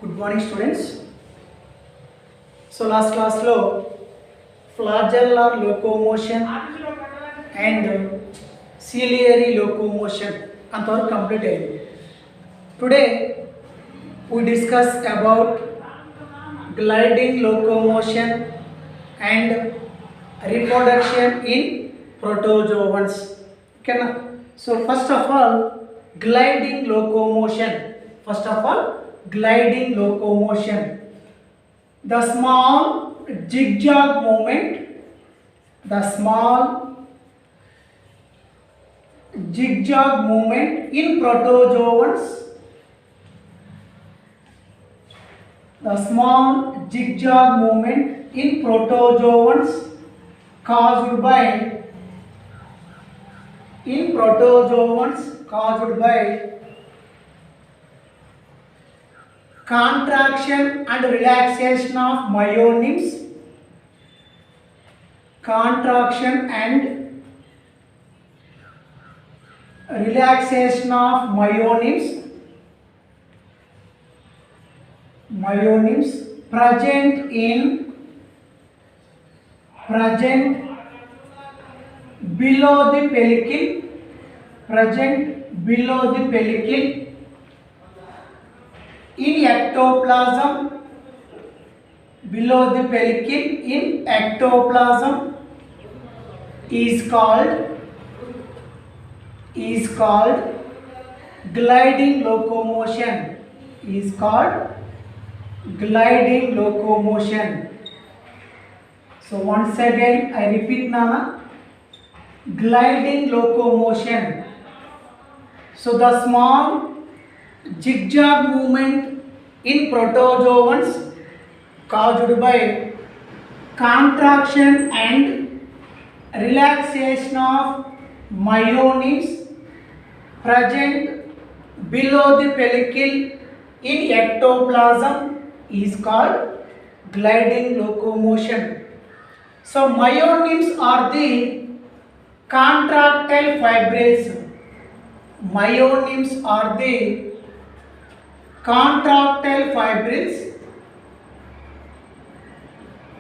Good morning, students. So last class lo flagellar locomotion and ciliary locomotion antavaru complete ayindi. Today we discuss about gliding locomotion and reproduction in protozoans. Okay na? So first of all, gliding locomotion. Gliding locomotion. The small zigzag movement in protozoans. The small zigzag movement in protozoans caused by contraction and relaxation of myonims. Myonims present below the pellicle. In ectoplasm, below the pellicle in ectoplasm is called gliding locomotion. So once again I repeat Nana, gliding locomotion. So the small zigzag movement in protozoans caused by contraction and relaxation of myonims present below the pellicle in ectoplasm is called gliding locomotion. So myonims are the contractile fibrils.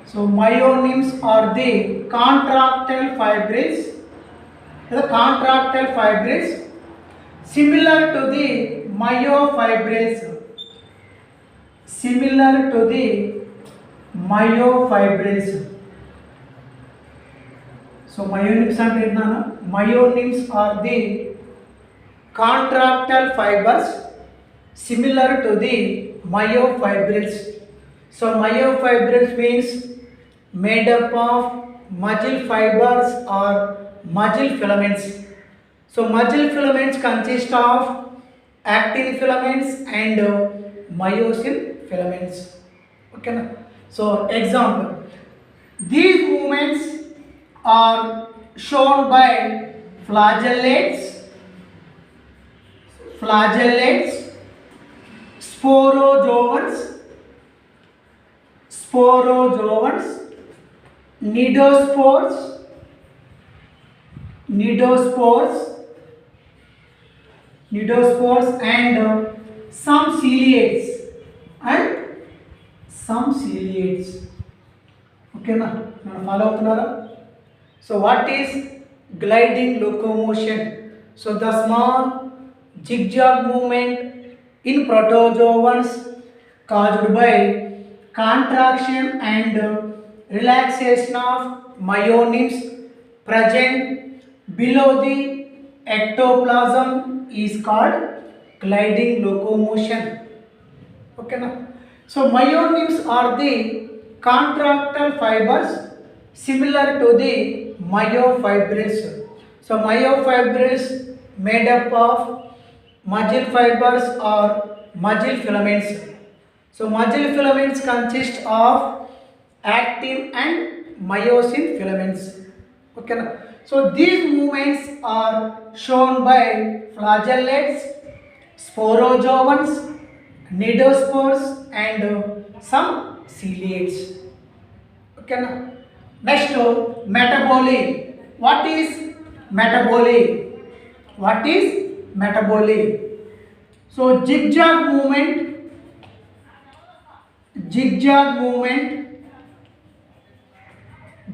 So myonims are the contractile fibrils similar to the myofibrils. So myonims are the contractile fibers similar to the myofibrils. So myofibrils means made up of muscle fibers or muscle filaments. So muscle filaments consist of actin filaments and myosin filaments. Okay na? So example, these movements are shown by flagellates, sporozoans, nidospores and some ciliates. Okay na? Follow అవుతున్నారా? So what is gliding locomotion? So the small zigzag movement in protozoans caused by contraction and relaxation of myonims present below the ectoplasm is called gliding locomotion. Okay na? So myonims are the contractile fibers similar to the myofibrils. So myofibrils made up of muscle fibers or muscle filaments. So muscle filaments consist of actin and myosin filaments. Okay na? So these movements are shown by flagellates, sporozoans, nidospores and some ciliates. Okay na? Next, metabole. What is metabole? So zigzag movement zigzag movement,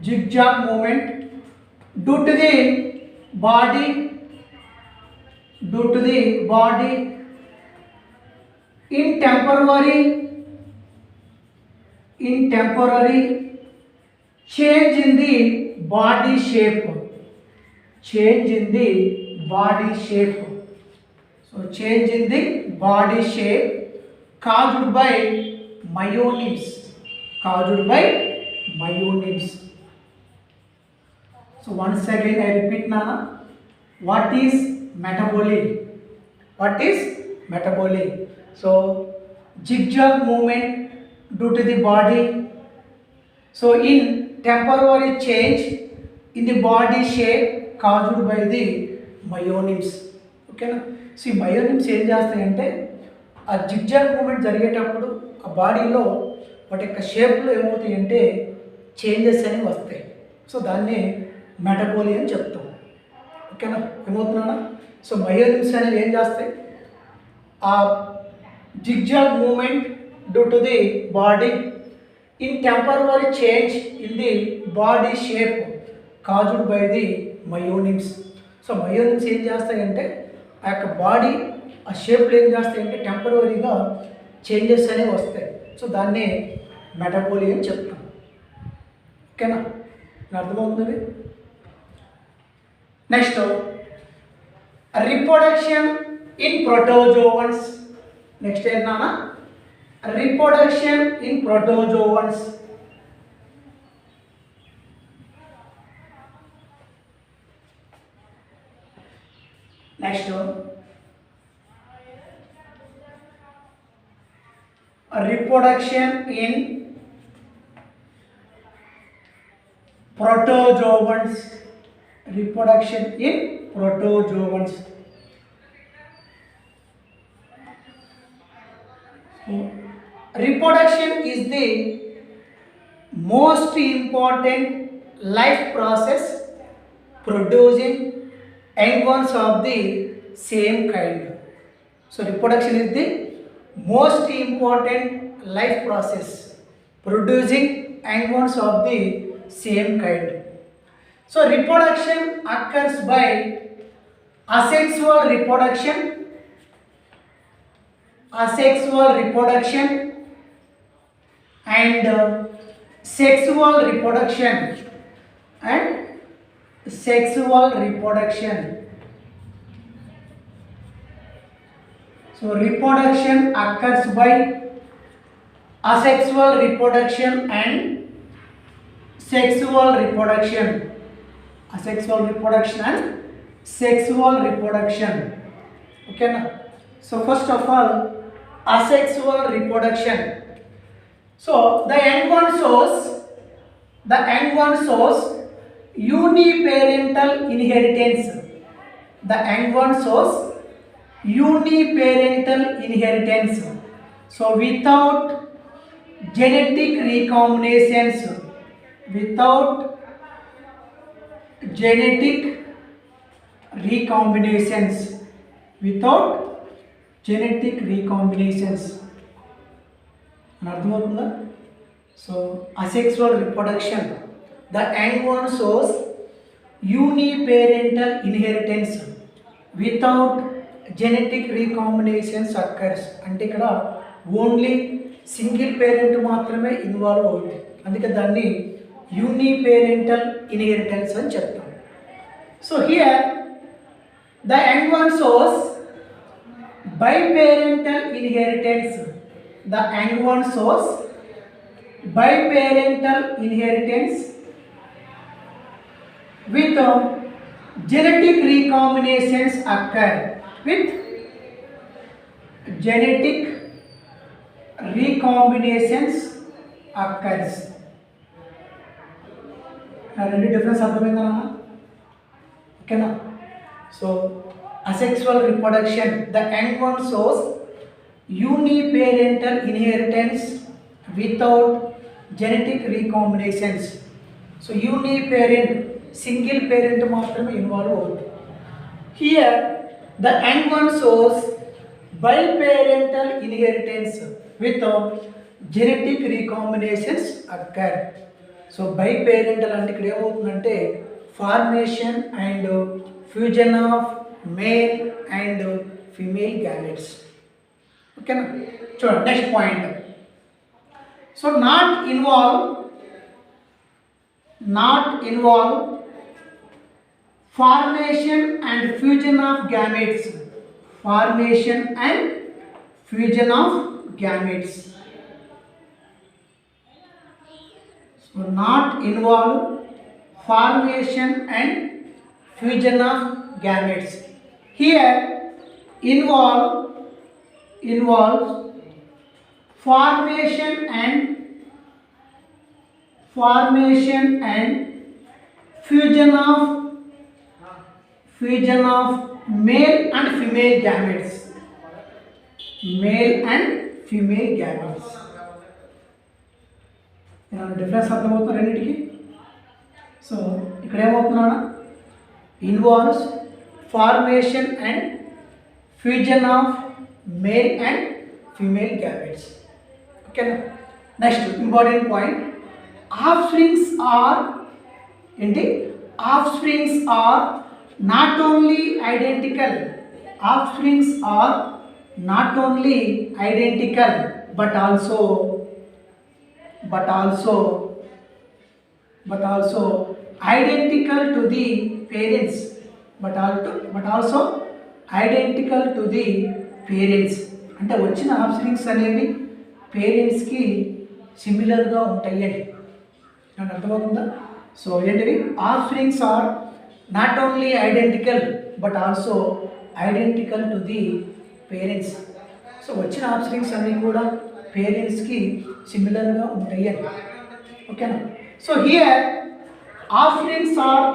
zigzag movement due to the body, due to the body in temporary change in the body shape, change in the body shape. So change in the body shape caused by myonims, caused by myonims. So once again I repeat Nana, what is metabolic? What is metabolic? So zigzag movement due to the body. So in temporary change in the body shape caused by the myonims. ఓకేనా? So ఈ మయోనిమ్స్ ఏం చేస్తాయంటే ఆ zigzag moment జరిగేటప్పుడు ఆ బాడీలో వాటి యొక్క షేప్లో ఏమవుతాయంటే చేంజెస్ అనేవి వస్తాయి. సో దాన్ని మెటబోలి అని చెప్తాం. ఓకేనా? ఏమవుతున్నానా? సో మయోనిమ్స్ అనేవి ఏం చేస్తాయి, ఆ zigzag movement due to the body in temporary change in the body shape caused by the myonemes. So myonemes ఏం చేస్తాయంటే ఆ యొక్క బాడీ ఆ షేప్లో ఏం చేస్తాయంటే టెంపరరీగా చేంజెస్ అనేవి వస్తాయి. సో దాన్ని మెటబోలి అని చెప్తాం. ఓకేనా? అర్థమవుతుంది. Next reproduction in protozoans. Next ఏంటన్నా, reproduction in protozoans. Next reproduction in protozoans, reproduction in protozoans. Reproduction is the most important life process producing young ones of the same kind. So reproduction is the most important life process producing young ones of the same kind. So reproduction occurs by asexual reproduction, asexual reproduction and sexual reproduction and sexual reproduction. So reproduction occurs by asexual reproduction and sexual reproduction, asexual reproduction and sexual reproduction. Okay na? So first of all, asexual reproduction. So the young one shows uniparental inheritance. The young one shows uniparental inheritance. So without genetic recombinations, without genetic recombinations, without genetic recombinations. అర్థమవుతుందా? So asexual reproduction, the young one shows uniparental inheritance without genetic recombinations occurs. అంటే ఇక్కడ only single parent మాత్రమే involve అవుతుంది, అందుకే దాన్ని uniparental inheritance అని చెప్తాం. So here the young one shows biparental inheritance. The young one shows biparental inheritance with genetic recombinations occur, with genetic recombinations occurs. రెండు difference అర్థమైందా? ఓకేనా? So asexual reproduction, the young one shows uniparental inheritance without genetic recombinations. So uniparent single parent మాత్రమే involve అవుతుంది. Here the young one shows biparental inheritance with genetic recombinations occur. So biparental అంటే ఇక్కడ ఏమవుతుందంటే formation and fusion of male and female gametes. ఓకేనా, చూడండి next point. So not involve formation and fusion of gametes. Formation and fusion of gametes. So not involve formation and fusion of gametes. Here involves formation and fusion of male and female gametes. Difference అర్థమవుతుంది రెండింటికి. So ఇక్కడ ఏమవుతున్నా involves formation and fusion of male and female gametes. ఓకేనా, next important point. Offsprings are not only identical but also identical to the parents, అంటే వచ్చిన offsprings అనేవి పేరెంట్స్కి సిమిలర్గా ఉంటాయి అని అర్థమవుతుందా. సో ఏంటివి offsprings are not only identical but also identical to the parents. So వచ్చిన ఆఫ్ స్ప్రింగ్స్ అన్నీ కూడా పేరెంట్స్కి సిమిలర్గా ఉంటాయి అని. ఓకేనా, so here offsprings are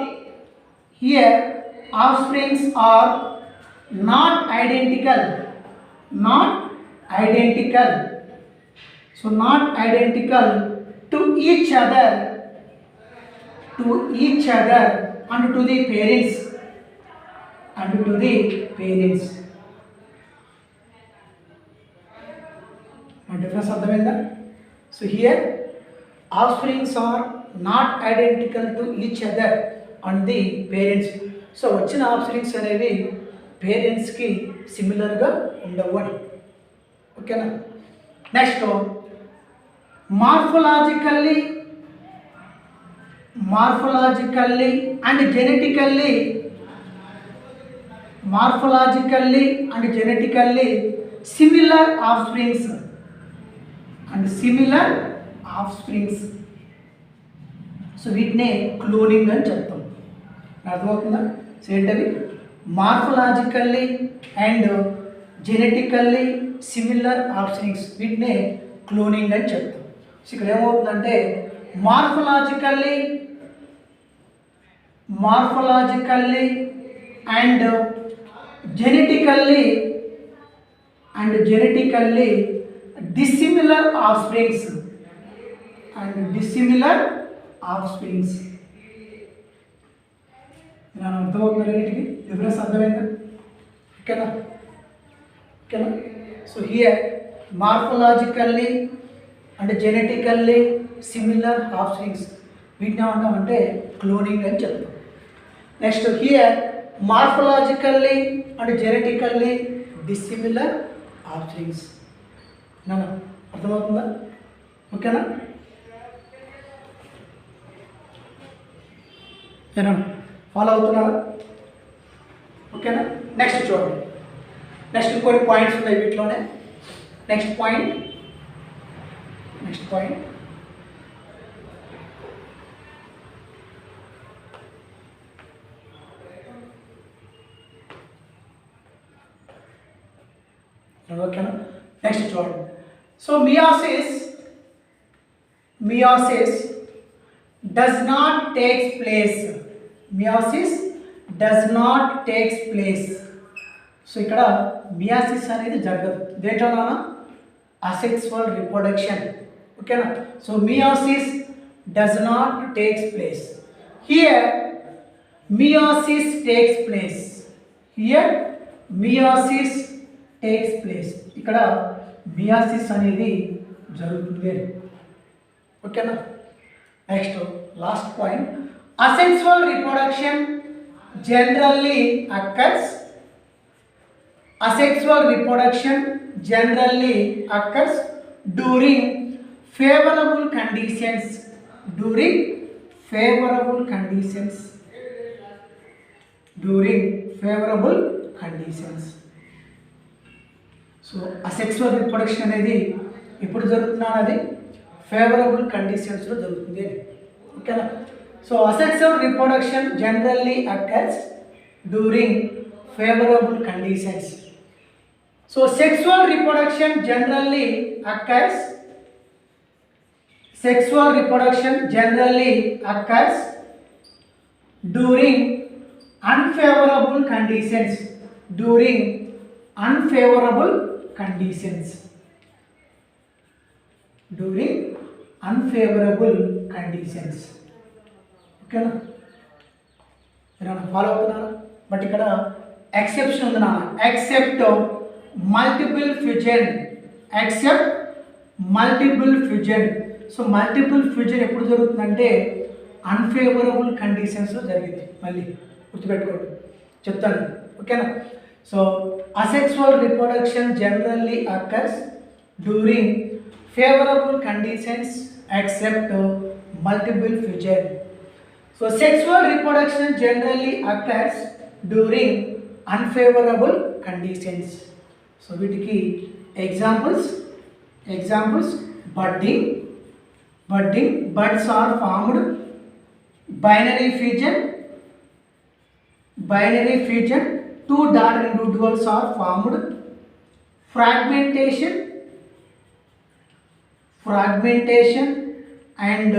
not identical. So not identical to each other and to the parents. Difference అర్థమైందా. So here offsprings are not identical to each other and the parents. So వచ్చిన offsprings అనేవి పేరెంట్స్కి సిమిలర్గా ఉండవు అని. ఓకేనా, next morphologically and genetically similar offsprings. So వీటినే cloning అని చెప్తాం. అర్థమవుతుందా. సో ఏంటవి morphologically and genetically similar offsprings, వీటినే క్లోనింగ్ అని చెప్తాం. సో ఇక్కడ ఏమవుతుందంటే morphologically and genetically dissimilar offsprings. నేను అర్థమవుతుంది రెండింటికి డిఫరెన్స్ అర్థమైందా. ఓకేనా. So here morphologically and genetically similar offsprings, వీటిని ఏమంటామంటే క్లోనింగ్ అని చెప్తాం. Next here morphologically and genetically dissimilar offsprings. అర్థమవుతుందా. ఓకేనా. ఫాలో అవుతున్నారా. ఓకేనా. నెక్స్ట్ చూడండి, నెక్స్ట్ కొన్ని పాయింట్స్ ఉన్నాయి వీటిలోనే. నెక్స్ట్ పాయింట్ ఓకేనా. నెక్స్ట్ చూడండి. So meiosis does not takes place. So ఇక్కడ మియాసిస్ అనేది జరగదు. దేంట్లోనా అసెక్సువల్ రిప్రొడక్షన్. ఓకేనా. So meiosis does not takes place. Here meiosis takes place. ఇక్కడ మియాసిస్ అనేది జరుగుతుంది. ఓకేనా. Next last point, asexual reproduction generally occurs. Asexual reproduction generally occurs during favorable conditions. During favorable conditions. During favorable conditions. So asexual reproduction అనేది ఇప్పుడు జరుగుతున్నది favourable కండిషన్స్లో జరుగుతుంది. ఓకేనా. So asexual reproduction generally occurs during favorable conditions. So sexual reproduction generally occurs. Sexual reproduction generally occurs during unfavorable conditions. During unfavorable conditions. During unfavorable conditions. Okay na? ఏమైనా follow అవుతున్నారా? But ఇక్కడ exception ఉంది నాన్న. Except multiple fusion. Except multiple fusion. So multiple fusion ఎప్పుడు జరుగుతుందంటే unfavourable కండిషన్స్లో జరిగింది. మళ్ళీ గుర్తుపెట్టుకోండి, చెప్తాను. ఓకేనా. So asexual reproduction generally occurs during favourable conditions except multiple fusion. So sexual reproduction generally occurs during unfavourable conditions. So వీటికి examples budding. Buds are formed. Binary fusion. Two daughter individuals are formed. Fragmentation and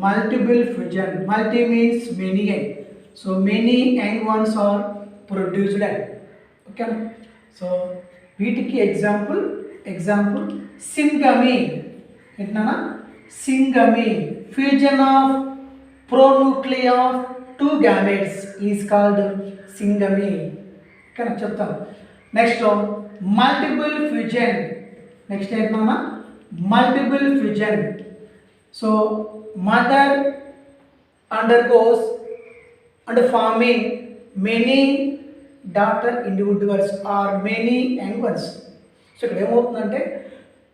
multiple fusion. Multi means many young. So many young ones are produced. Okay. So వీటికి example syngamy. ఏంటన్నా syngamy. Fusion of pronuclei of two gametes is called syngamy. ఓకేనా, చెప్తాను. Next multiple fusion. Next ఏంటన్నా multiple fusion. So mother undergoes and forming many daughter individuals or many young ones. So ఇక్కడ ఏమవుతుందంటే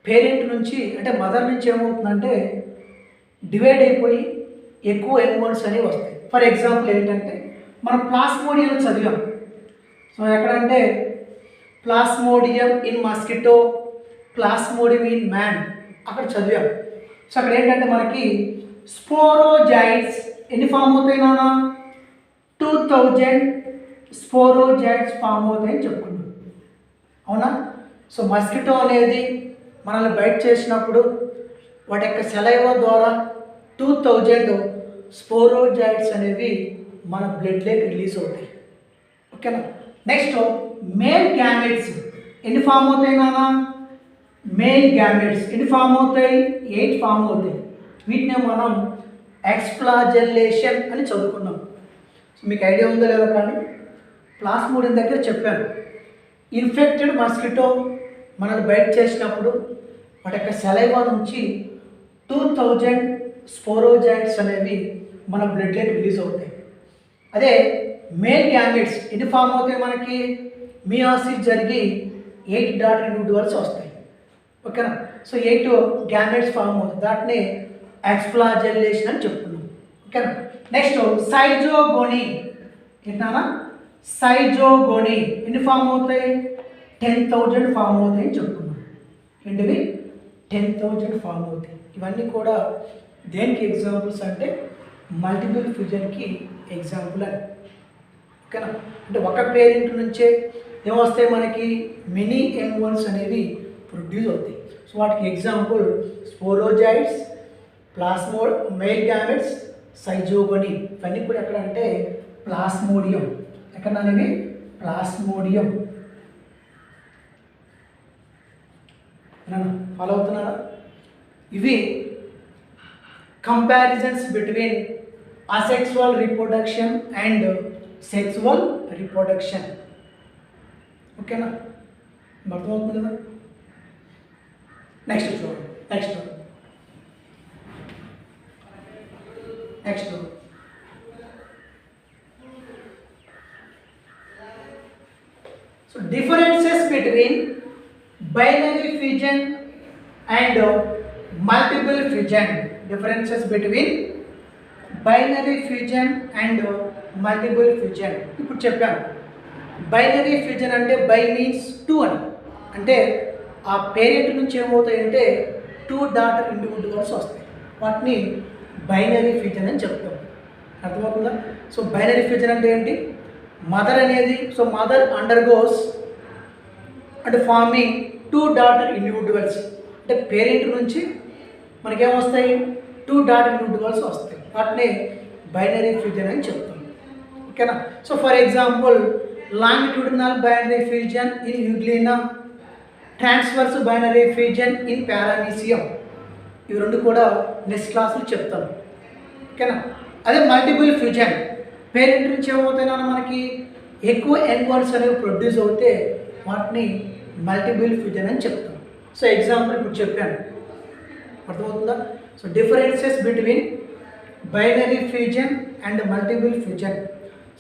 parent నుంచి అంటే mother నుంచి ఏమవుతుందంటే divide అయిపోయి ఎక్కువ యంగ్ వన్స్ అనేవి వస్తాయి. ఫర్ ఎగ్జాంపుల్ ఏంటంటే మనం ప్లాస్మోడియం చదివాం. సో ఎక్కడంటే plasmodium in mosquito, plasmodium in man అక్కడ చదివాం. సో అక్కడ ఏంటంటే మనకి స్పోరోజైట్స్ ఎన్ని ఫామ్ అవుతాయి నాన్న? 2000 స్పోరోజైట్స్ ఫామ్ అవుతాయని చెప్పుకున్నాం. అవునా? సో మస్కిటో అనేది మనల్ని బైట్ చేసినప్పుడు వాటి యొక్క సెలైవా ద్వారా 2000 స్పోరోజైట్స్ అనేవి మన బ్లడ్లోకి రిలీజ్ అవుతాయి. ఓకేనా. నెక్స్ట్ మేల్ గ్యామెట్స్ ఎన్ని ఫామ్ అవుతాయి నాన్న? మేల్ గ్యామెట్స్ ఎన్ని ఫామ్ అవుతాయి? 8 ఫామ్ అవుతాయి. వీటిని మనం ఎక్స్ప్లాజెల్లేషన్ అని చదువుకున్నాం. సో మీకు ఐడియా ఉందో లేదో కానీ ప్లాస్మోడియం దగ్గర చెప్పాను. ఇన్ఫెక్టెడ్ మస్కిటో మనల్ని బైట్ చేసినప్పుడు వాటి యొక్క సెలైవా నుంచి 2000 స్పోరోజైట్స్ అనేవి మన బ్లడ్లోకి రిలీజ్ అవుతాయి. అదే మేల్ గ్యామెట్స్ ఎన్ని ఫామ్ అవుతాయి మనకి? మియోసిస్ జరిగి 8 డాటర్ ఇండివిడ్యువల్స్ వస్తాయి. ఓకేనా. సో 8 గ్యామెట్స్ ఫామ్ అవుతుంది. దాటిని ఎక్స్ప్లాజెల్లేషన్ అని చెప్పుకున్నాం. ఓకేనా. నెక్స్ట్ సైజోగోనీ. ఏంటన్నా? సైజోగోనీ ఎన్ని ఫామ్ అవుతాయి? 10,000 ఫామ్ అవుతాయి అని చెప్పుకున్నాం. ఏంటివి? 10,000 ఫామ్ అవుతాయి. ఇవన్నీ కూడా దేనికి ఎగ్జాంపుల్స్ అంటే మల్టిపుల్ ఫ్యూజన్కి ఎగ్జాంపుల్ అని. ఓకేనా. అంటే ఒక పేరెంట్ నుంచే ఏమొస్తాయి మనకి? మెనీ యంగ్ వన్స్ అనేవి ప్రొడ్యూస్ అవుతాయి. సో వాటికి ఎగ్జాంపుల్ స్పోరోజైట్స్, మేల్ గ్యామెట్స్, సైజోగోనీ. ఇవన్నీ కూడా ఎక్కడ అంటే ప్లాస్మోడియం. ఎక్కడ అనేవి? ప్లాస్మోడియం. ఫాలో అవుతున్నారా? ఇవి comparisons between asexual reproduction and sexual reproduction. ఓకేనా. అర్థమవుతుంది కదా. నెక్స్ట్ చూడండి, next so differences between binary fusion and multiple fusion. Differences between binary fusion and multiple fusion. ఇప్పుడు చెప్పాను బైనరీ ఫ్యూజన్ అంటే బై మీన్స్ టూ అని, అంటే ఆ పేరెంట్ నుంచి ఏమవుతాయంటే టూ డాటర్ ఇండివిజువల్స్ వస్తాయి, వాటిని బైనరీ ఫ్యూజన్ అని చెప్తాం. అర్థమవుతుందా? సో బైనరీ ఫ్యూజన్ అంటే ఏంటి? మదర్ అనేది, సో మదర్ అండర్గోస్ అంటే ఫార్మింగ్ టూ డాటర్ ఇండివిజువల్స్, అంటే పేరెంట్ నుంచి మనకేమొస్తాయి టూ డాటర్ ఇండివిజువల్స్ వస్తాయి, వాటిని బైనరీ ఫ్యూజన్ అని చెప్తాం. ఓకేనా? So for example longitudinal binary fusion in euglena, transverse binary fusion in paramecium. ఇవి రెండు కూడా నెక్స్ట్ క్లాస్లో చెప్తాను. ఓకేనా? అదే మల్టిపుల్ ఫ్యూజన్ పేరెంట్ నుంచి ఏమవుతాయినా మనకి ఎక్కువ యంగ్ వన్స్ అనేవి ప్రొడ్యూస్ అవుతే వాటిని మల్టిపుల్ ఫ్యూజన్ అని చెప్తాం. సో ఎగ్జాంపుల్ ఇప్పుడు చెప్పాను, అర్థమవుతుందా? So differences between binary fusion and multiple fusion.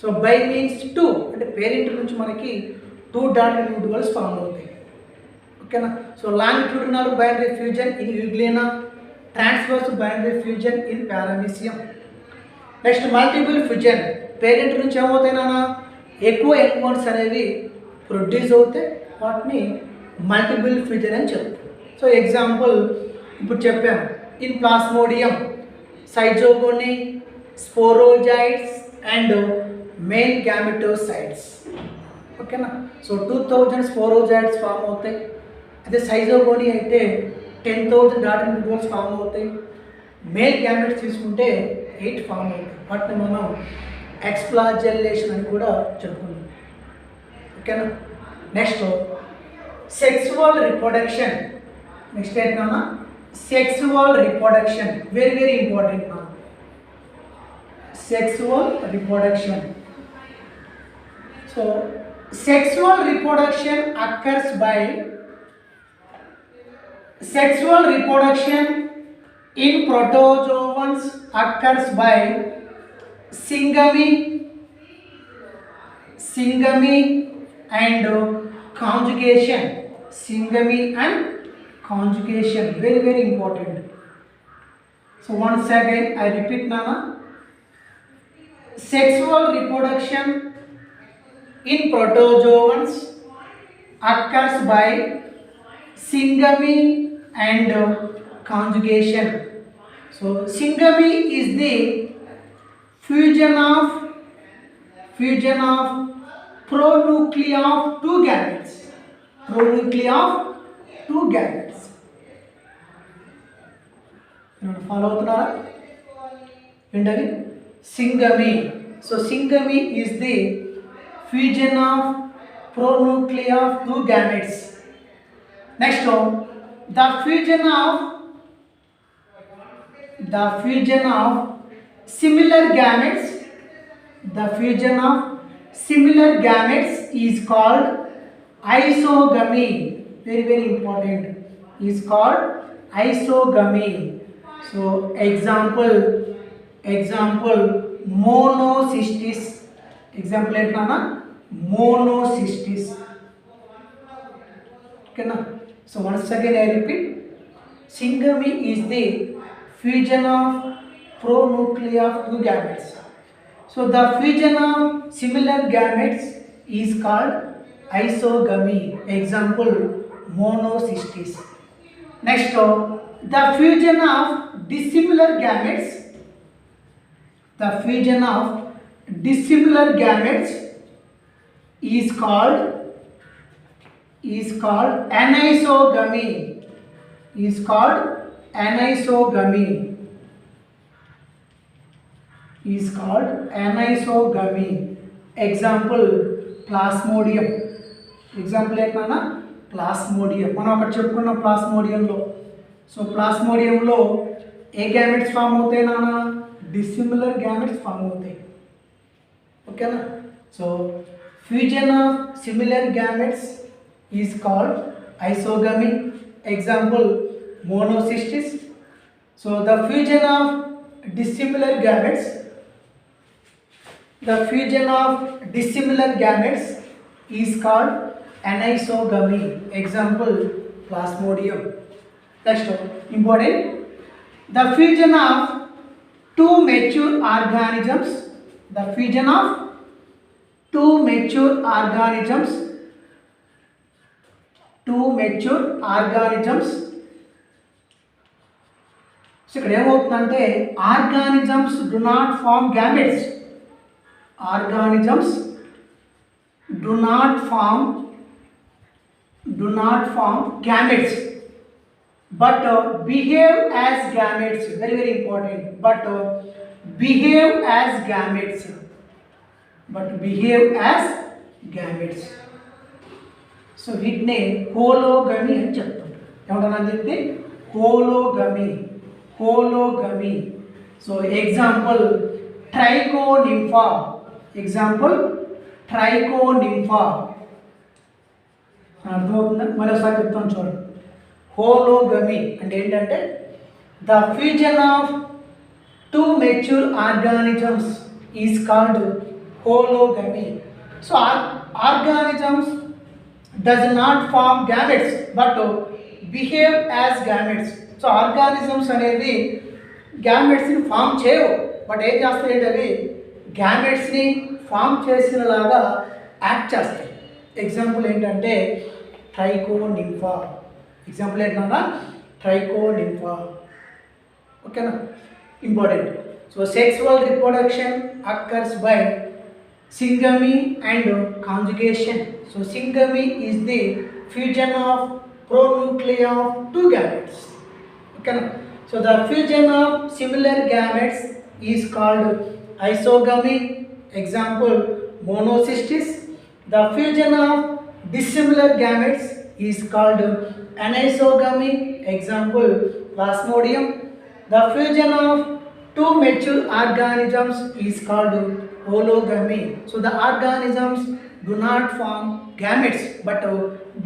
So by means two, అంటే పేరెంట్ నుంచి మనకి టూ డాటర్ ఇండివిజువల్స్ ఫామ్ అవుతాయి. ఓకేనా? So longitudinal binary fusion in euglena, transverse binary fusion in పారామీసియం. Next multiple fusion parent నుంచి ఏమవుతాయినా ఎక్కువ ఎంగోన్స్ అనేవి produce అవుతాయి, వాటిని మల్టిపుల్ ఫ్యూజన్ అని చెప్తాం. సో ఎగ్జాంపుల్ ఇప్పుడు చెప్పాము, in Plasmodium, schizogony, sporozoites and main gametocytes. ఓకేనా? సో 2000 స్పోరోజైడ్స్ ఫామ్ అవుతాయి. అదే సైజోగోని అయితే 10,000 డాటర్ ఇండివిజువల్స్ ఫామ్ అవుతాయి. మేల్ గ్యామెట్స్ తీసుకుంటే 8 ఫామ్ అవుతాయి, వాటిని మనం ఎక్స్ప్లాజెల్లేషన్ అని కూడా చెప్పుకున్నాం. ఓకేనా? Next sexual reproduction. నెక్స్ట్ ఏంటన్నా sexual reproduction, very very important నా sexual reproduction. So sexual reproduction occurs by sexual reproduction in protozoans occurs by syngamy and conjugation. Syngamy and conjugation, very very important. So once again I repeat Nana, sexual reproduction in protozoans occurs by syngamy and conjugation. So syngamy is the fusion of pronuclei of two gametes. Follow అవుతున్నారా? ఏంటది? Syngamy. So syngamy is the fusion of pronuclei of two gametes. Next one, the fusion of similar gametes. The fusion of similar gametes is called isogamy. Very very important. Is called isogamy. So example monocystis. Example ఏంటన్నా monocystis. Okay na? So once again I repeat, syngamy is the fusion of pronuclei of two gametes. So the fusion of similar gametes is called isogamy. Example monocystis. Next the fusion of dissimilar gametes. The fusion of dissimilar gametes is called anisogamy. Example plasmodium. Example ఏంటన్నా plasmodium. మనం అక్కడ చెప్పుకున్న ప్లాస్మోడియంలో. So ప్లాస్మోడియంలో ఏ gametes form అవుతాయి నాన్న? Dissimilar gametes form అవుతాయి. ఓకేనా? So fusion of similar gametes is called isogamy. Example, monocystis. So the fusion of dissimilar gametes, is called anisogamy. Example, plasmodium. Next one, important. The fusion of two mature organisms. The fusion of two mature organisms. So ఇక్కడ ఏమవుతుందంటే organisms do not form gametes. Organisms do not form gametes, but behave as gametes. Very very important. But behave as gametes. So వీటిని హోలోగమి అని చెప్తాం. ఏమంటారు చెప్తే హోలోగమి. So example ట్రైకోనింఫా. అర్థమవుతుందా? మరోసారి చెప్తాను చూడండి. హోలోగమి అంటే ఏంటంటే the fusion of two mature organisms is called hologamy. So organisms does not form gametes but behave as gametes. సో ఆర్గానిజమ్స్ అనేవి గ్యామెట్స్ని ఫామ్ చేయవు, బట్ ఏం చేస్తాయంటే అవి గ్యామెట్స్ని ఫామ్ చేసినలాగా యాక్ట్ చేస్తాయి. ఎగ్జాంపుల్ ఏంటంటే ట్రైకోనింఫా. ఎగ్జాంపుల్ ఏంటన్నా ట్రైకోనింఫా. ఓకేనా? Important. So sexual reproduction occurs by syngamy and conjugation. So syngamy is the fusion of pronuclei of two gametes. Okay. So the fusion of similar gametes is called isogamy. Example, monocystis. The fusion of dissimilar gametes is called anisogamy. Example, plasmodium. The fusion of two mature organisms is called hologamy. So the organisms do not form gametes but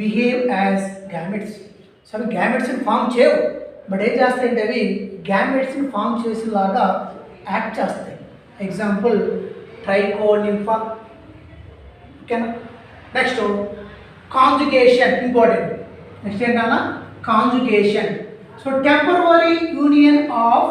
behave as gametes. So అవి గ్యామెట్స్ని form చేయవు, but ఏం చేస్తాయంటే అవి గ్యామెట్స్ని form చేసేలాగా act చేస్తాయి. Example ట్రైకోనింఫా. ఓకేనా? Next conjugation. ఇంపార్టెంట్. నెక్స్ట్ ఏంటన్నా conjugation. So temporary union of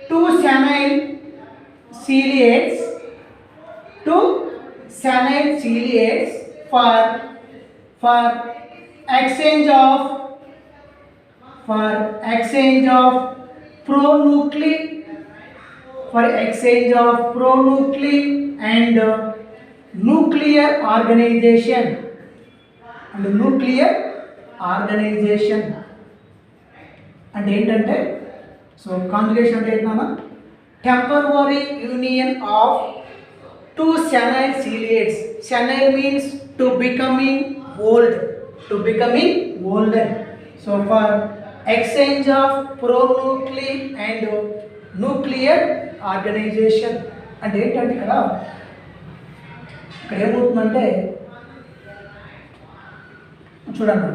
two senile ciliates for exchange of pronuclei and nuclear organization. అంటే ఏంటంటే సో కాంజుగేషన్ అంటే ఏంటన్నా temporary union of two senile ciliates. Senile means to becoming older. So for exchange of pronuclei and nuclear organization అంటే ఏంటంటే ఇక్కడ ఏమవుతుందంటే చూడండి,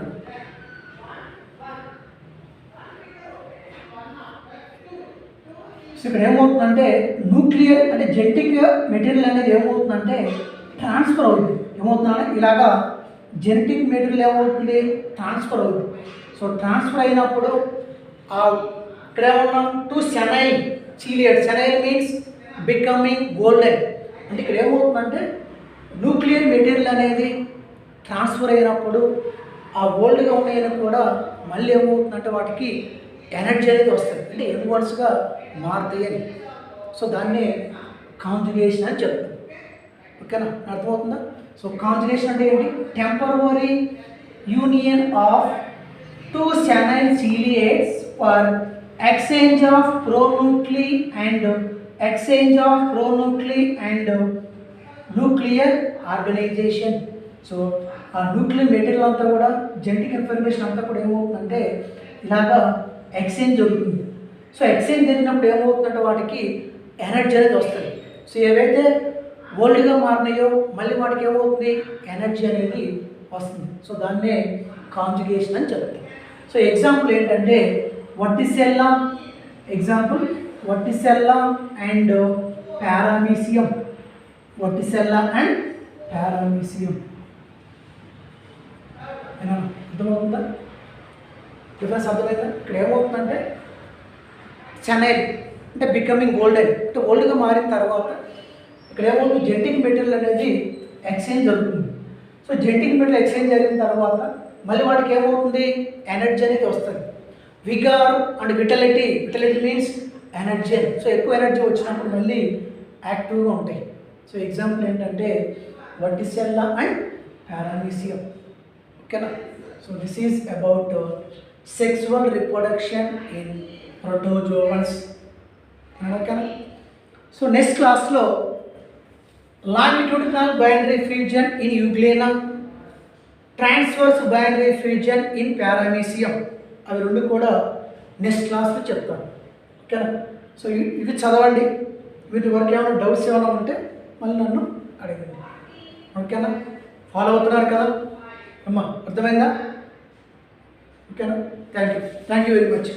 so ఇక్కడ ఏమవుతుందంటే న్యూక్లియర్ అంటే జెనెటిక్ మెటీరియల్ అనేది ఏమవుతుందంటే ట్రాన్స్ఫర్ అవుతుంది. ఏమవుతుందంటే ఇలాగా జెనెటిక్ మెటీరియల్ ఏమవుతుంది ట్రాన్స్ఫర్ అవుతుంది. సో ట్రాన్స్ఫర్ అయినప్పుడు ఇక్కడ ఏమన్నాం two senile ciliates. Senile means becoming golden. అంటే ఇక్కడ ఏమవుతుందంటే న్యూక్లియర్ మెటీరియల్ అనేది ట్రాన్స్ఫర్ అయినప్పుడు ఆ ఓల్డ్గా ఉన్నాయని కూడా మళ్ళీ ఏమవుతుందంటే వాటికి ఎనర్జీ అనేది వస్తుంది, అంటే ఎన్వర్స్గా మారుతాయి అని. సో దాన్ని కాంజుగేషన్ అని చెప్తాం. ఓకేనా? అర్థమవుతుందా? సో కాంజుగేషన్ అంటే ఏంటి? Temporary union of two senile ciliates for exchange of pronuclei and nuclear organization. So ఆ న్యూక్లియర్ మెటీరియల్ అంతా కూడా జెనెటిక్ ఇన్ఫర్మేషన్ అంతా కూడా ఏమవుతుందంటే ఇలాగా ఎక్స్చేంజ్ జరుగుతుంది. సో ఎక్స్చేంజ్ జరిగినప్పుడు ఏమవుతుందంటే వాటికి ఎనర్జీ అనేది వస్తుంది. సో ఏవైతే ఓల్డ్గా మారినాయో మళ్ళీ వాటికి ఏమవుతుంది, ఎనర్జీ అనేది వస్తుంది. సో దాన్నే కాంజుగేషన్ అని చెప్తాం. సో ఎగ్జాంపుల్ ఏంటంటే Vorticella, example Vorticella and పారామీసియం, Vorticella and పారామీసియం. అర్థమవుతుందా? డిఫరెన్స్ అర్థమైందా? ఇక్కడ ఏమవుతుందంటే చెనైల్ అంటే బికమింగ్ గోల్డెన్ అంటే ఓల్డ్గా మారిన తర్వాత ఇక్కడ ఏమవుతుంది, జెనెటిక్ మెటీరియల్ అనేది ఎక్స్చేంజ్ జరుగుతుంది. సో జెనెటిక్ మెటీరియల్ ఎక్స్చేంజ్ జరిగిన తర్వాత మళ్ళీ వాటికి ఏమవుతుంది, ఎనర్జీ అనేది వస్తుంది. Vigour and vitality, vitality means energy. So ఎక్కువ ఎనర్జీ వచ్చినప్పుడు మళ్ళీ యాక్టివ్గా ఉంటాయి. సో ఎగ్జాంపుల్ ఏంటంటే వర్టిసెల్లా అండ్ పారామీసియం. ఓకేనా? So this is about sexual reproduction in protozoans. ఓకేనా? సో నెక్స్ట్ క్లాస్లో longitudinal binary fusion in Euglena, transverse binary fusion in Paramecium, అవి రెండు కూడా నెక్స్ట్ క్లాస్లో చెప్తాను. ఓకేనా? సో ఇవి చదవండి. వీటి వరకు ఏమైనా డౌట్స్ ఏమైనా ఉంటే మళ్ళీ నన్ను అడగండి. ఓకేనా? ఫాలో అవుతున్నారు కదా అమ్మా? అర్థమైందా? ఓకేనా? Thank you very much.